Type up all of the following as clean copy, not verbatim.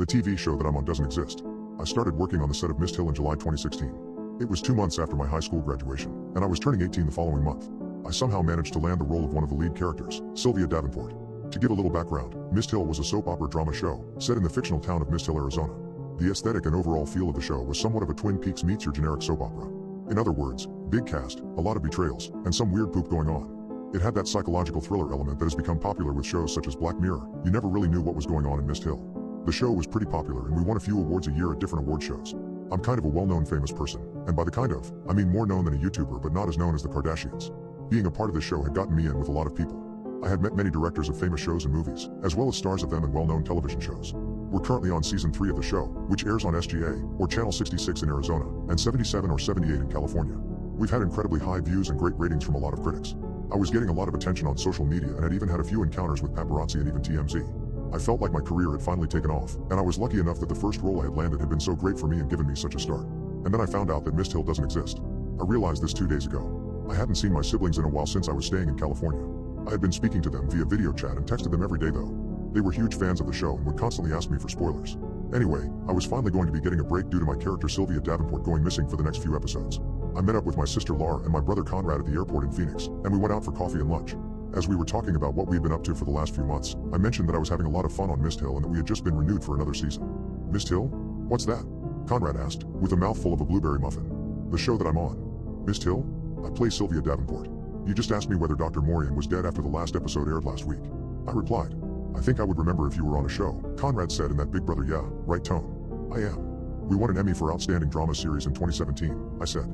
The TV show that I'm on doesn't exist. I started working on the set of Mist Hill in July 2016. It was 2 months after my high school graduation, and I was turning 18 the following month. I somehow managed to land the role of one of the lead characters, Sylvia Davenport. To give a little background, Mist Hill was a soap opera drama show set in the fictional town of Mist Hill, Arizona. The aesthetic and overall feel of the show was somewhat of a Twin Peaks meets your generic soap opera. In other words, big cast, a lot of betrayals, and some weird poop going on. It had that psychological thriller element that has become popular with shows such as Black Mirror. You never really knew what was going on in Mist Hill. The show was pretty popular and we won a few awards a year at different award shows. I'm kind of a well-known famous person, and by the kind of, I mean more known than a YouTuber but not as known as the Kardashians. Being a part of this show had gotten me in with a lot of people. I had met many directors of famous shows and movies, as well as stars of them in well-known television shows. We're currently on season 3 of the show, which airs on SGA, or Channel 66 in Arizona, and 77 or 78 in California. We've had incredibly high views and great ratings from a lot of critics. I was getting a lot of attention on social media and had even had a few encounters with paparazzi and even TMZ. I felt like my career had finally taken off, and I was lucky enough that the first role I had landed had been so great for me and given me such a start. And then I found out that Mist Hill doesn't exist. I realized this 2 days ago. I hadn't seen my siblings in a while since I was staying in California. I had been speaking to them via video chat and texted them every day though. They were huge fans of the show and would constantly ask me for spoilers. Anyway, I was finally going to be getting a break due to my character Sylvia Davenport going missing for the next few episodes. I met up with my sister Laura and my brother Conrad at the airport in Phoenix, and we went out for coffee and lunch. As we were talking about what we'd been up to for the last few months, I mentioned that I was having a lot of fun on Mist Hill and that we had just been renewed for another season. Mist Hill? What's that? Conrad asked, with a mouthful of a blueberry muffin. The show that I'm on. Mist Hill? I play Sylvia Davenport. You just asked me whether Dr. Morian was dead after the last episode aired last week. I replied. I think I would remember if you were on a show, Conrad said in that big brother yeah, right tone. I am. We won an Emmy for Outstanding Drama Series in 2017, I said.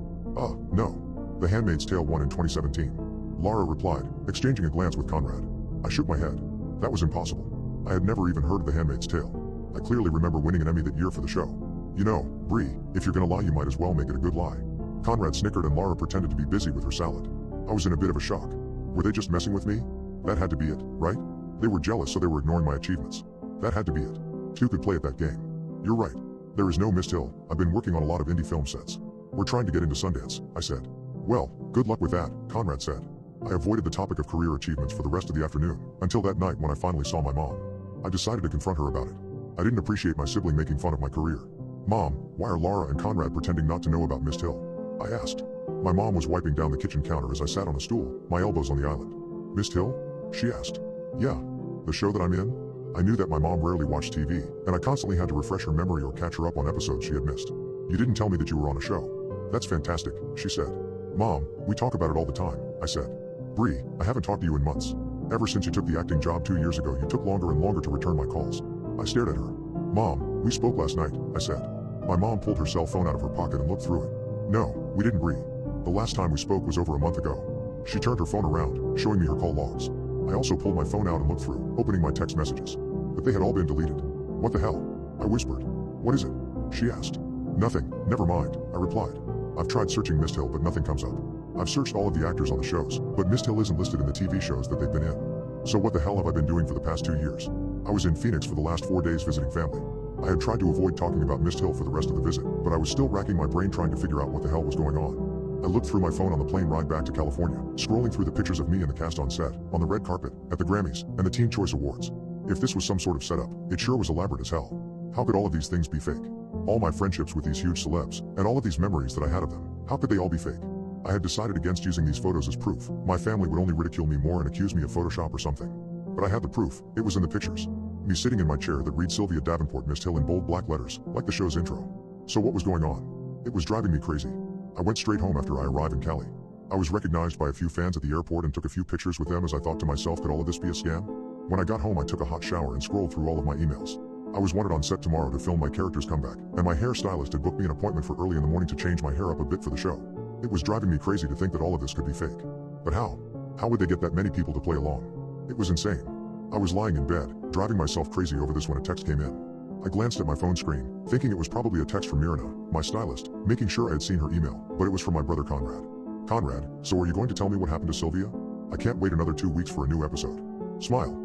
No. The Handmaid's Tale won in 2017. Lara replied, exchanging a glance with Conrad. I shook my head. That was impossible. I had never even heard of The Handmaid's Tale. I clearly remember winning an Emmy that year for the show. You know, Brie, if you're gonna lie you might as well make it a good lie. Conrad snickered and Lara pretended to be busy with her salad. I was in a bit of a shock. Were they just messing with me? That had to be it, right? They were jealous so they were ignoring my achievements. That had to be it. Two could play at that game. You're right. There is no Mist Hill. I've been working on a lot of indie film sets. We're trying to get into Sundance, I said. Well, good luck with that, Conrad said. I avoided the topic of career achievements for the rest of the afternoon, until that night when I finally saw my mom. I decided to confront her about it. I didn't appreciate my sibling making fun of my career. Mom, why are Lara and Conrad pretending not to know about Mist Hill? I asked. My mom was wiping down the kitchen counter as I sat on a stool, my elbows on the island. Mist Hill? She asked. Yeah. The show that I'm in? I knew that my mom rarely watched TV, and I constantly had to refresh her memory or catch her up on episodes she had missed. You didn't tell me that you were on a show. That's fantastic, she said. Mom, we talk about it all the time, I said. Brie, I haven't talked to you in months. Ever since you took the acting job 2 years ago you took longer and longer to return my calls. I stared at her. Mom, we spoke last night, I said. My mom pulled her cell phone out of her pocket and looked through it. No, we didn't, Brie. The last time we spoke was over a month ago. She turned her phone around, showing me her call logs. I also pulled my phone out and looked through, opening my text messages. But they had all been deleted. What the hell? I whispered. What is it? She asked. Nothing, never mind, I replied. I've tried searching Mist Hill but nothing comes up. I've searched all of the actors on the shows, but Mist Hill isn't listed in the TV shows that they've been in. So what the hell have I been doing for the past 2 years? I was in Phoenix for the last 4 days visiting family. I had tried to avoid talking about Mist Hill for the rest of the visit, but I was still racking my brain trying to figure out what the hell was going on. I looked through my phone on the plane ride back to California, scrolling through the pictures of me and the cast on set, on the red carpet, at the Grammys, and the Teen Choice Awards. If this was some sort of setup, it sure was elaborate as hell. How could all of these things be fake? All my friendships with these huge celebs, and all of these memories that I had of them, how could they all be fake? I had decided against using these photos as proof. My family would only ridicule me more and accuse me of Photoshop or something. But I had the proof. It was in the pictures. Me sitting in my chair that reads Sylvia Davenport Mist Hill in bold black letters, like the show's intro. So what was going on? It was driving me crazy. I went straight home after I arrived in Cali. I was recognized by a few fans at the airport and took a few pictures with them as I thought to myself, could all of this be a scam? When I got home I took a hot shower and scrolled through all of my emails. I was wanted on set tomorrow to film my character's comeback, and my hairstylist had booked me an appointment for early in the morning to change my hair up a bit for the show. It was driving me crazy to think that all of this could be fake. But how? How would they get that many people to play along? It was insane. I was lying in bed, driving myself crazy over this when a text came in. I glanced at my phone screen, thinking it was probably a text from Mirna, my stylist, making sure I had seen her email, but it was from my brother Conrad. Conrad, so are you going to tell me what happened to Sylvia? I can't wait another 2 weeks for a new episode. Smile.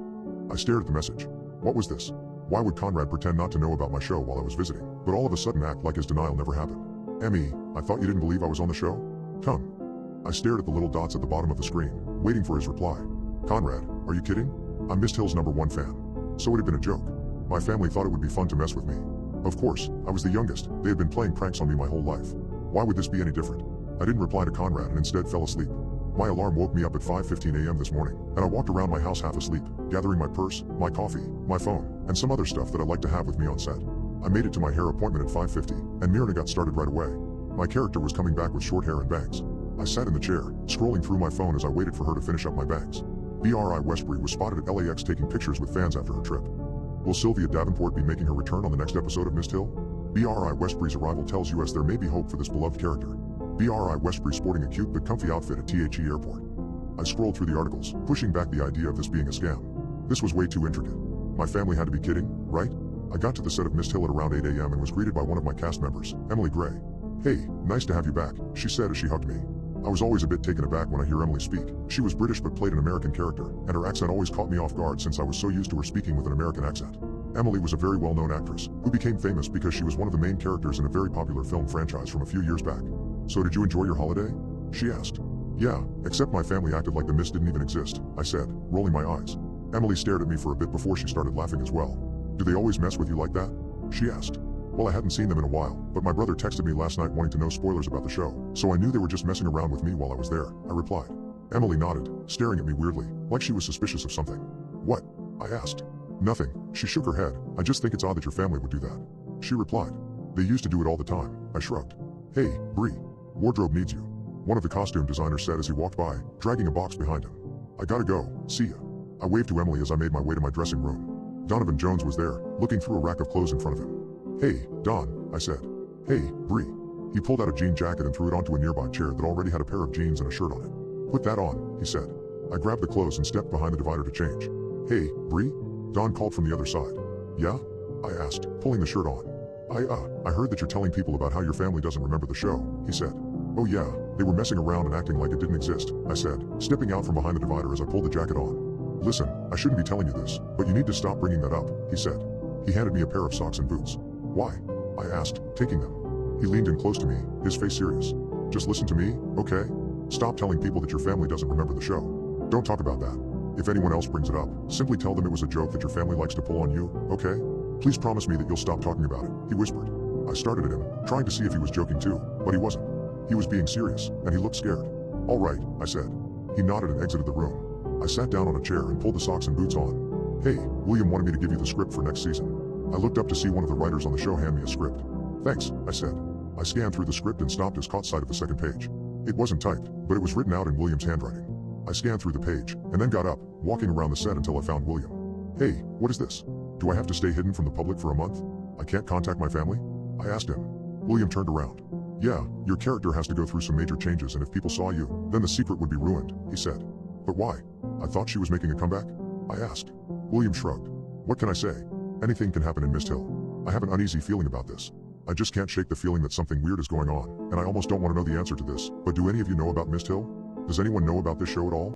I stared at the message. What was this? Why would Conrad pretend not to know about my show while I was visiting, but all of a sudden act like his denial never happened? Emmy, I thought you didn't believe I was on the show? Come. I stared at the little dots at the bottom of the screen, waiting for his reply. Conrad, are you kidding? I'm Mist Hill's #1 fan. So it had been a joke. My family thought it would be fun to mess with me. Of course, I was the youngest. They had been playing pranks on me my whole life. Why would this be any different? I didn't reply to Conrad and instead fell asleep. My alarm woke me up at 5:15 a.m. this morning, and I walked around my house half asleep, gathering my purse, my coffee, my phone, and some other stuff that I like to have with me on set. I made it to my hair appointment at 5:50, and Myrna got started right away. My character was coming back with short hair and bangs. I sat in the chair, scrolling through my phone as I waited for her to finish up my bangs. BRI Westbury was spotted at LAX taking pictures with fans after her trip. Will Sylvia Davenport be making her return on the next episode of Mist Hill? BRI Westbury's arrival tells us there may be hope for this beloved character. BRI Westbury sporting a cute but comfy outfit at THE airport. I scrolled through the articles, pushing back the idea of this being a scam. This was way too intricate. My family had to be kidding, right? I got to the set of Mist Hill at around 8 a.m. and was greeted by one of my cast members, Emily Gray. "Hey, nice to have you back," she said as she hugged me. I was always a bit taken aback when I hear Emily speak. She was British but played an American character, and her accent always caught me off guard since I was so used to her speaking with an American accent. Emily was a very well-known actress, who became famous because she was one of the main characters in a very popular film franchise from a few years back. "So did you enjoy your holiday?" she asked. "Yeah, except my family acted like the mist didn't even exist," I said, rolling my eyes. Emily stared at me for a bit before she started laughing as well. "Do they always mess with you like that?" she asked. Well, I hadn't seen them in a while, but my brother texted me last night wanting to know spoilers about the show, so I knew they were just messing around with me while I was there, I replied. Emily nodded, staring at me weirdly, like she was suspicious of something. "What?" I asked. "Nothing," she shook her head. "I just think it's odd that your family would do that," she replied. "They used to do it all the time," I shrugged. "Hey, Bree. Wardrobe needs you," one of the costume designers said as he walked by, dragging a box behind him. "I gotta go, see ya." I waved to Emily as I made my way to my dressing room. Donovan Jones was there, looking through a rack of clothes in front of him. "Hey, Don," I said. "Hey, Bree." He pulled out a jean jacket and threw it onto a nearby chair that already had a pair of jeans and a shirt on it. "Put that on," he said. I grabbed the clothes and stepped behind the divider to change. "Hey, Bree?" Don called from the other side. "Yeah?" I asked, pulling the shirt on. I heard that you're telling people about how your family doesn't remember the show," he said. "Oh yeah, they were messing around and acting like it didn't exist," I said, stepping out from behind the divider as I pulled the jacket on. "Listen, I shouldn't be telling you this, but you need to stop bringing that up," he said. He handed me a pair of socks and boots. "Why?" I asked, taking them. He leaned in close to me, his face serious. "Just listen to me, okay? Stop telling people that your family doesn't remember the show. Don't talk about that. If anyone else brings it up, simply tell them it was a joke that your family likes to pull on you, okay? Please promise me that you'll stop talking about it," he whispered. I started at him, trying to see if he was joking too, but he wasn't. He was being serious, and he looked scared. "All right," I said. He nodded and exited the room. I sat down on a chair and pulled the socks and boots on. "Hey, William wanted me to give you the script for next season." I looked up to see one of the writers on the show hand me a script. "Thanks," I said. I scanned through the script and stopped as caught sight of the second page. It wasn't typed, but it was written out in William's handwriting. I scanned through the page, and then got up, walking around the set until I found William. "Hey, what is this? Do I have to stay hidden from the public for a month? I can't contact my family?" I asked him. William turned around. "Yeah, your character has to go through some major changes, and if people saw you, then the secret would be ruined," he said. "But why? I thought she was making a comeback?" I asked. William shrugged. "What can I say? Anything can happen in Mist Hill. I have an uneasy feeling about this. I just can't shake the feeling that something weird is going on, and I almost don't want to know the answer to this, but do any of you know about Mist Hill? Does anyone know about this show at all?"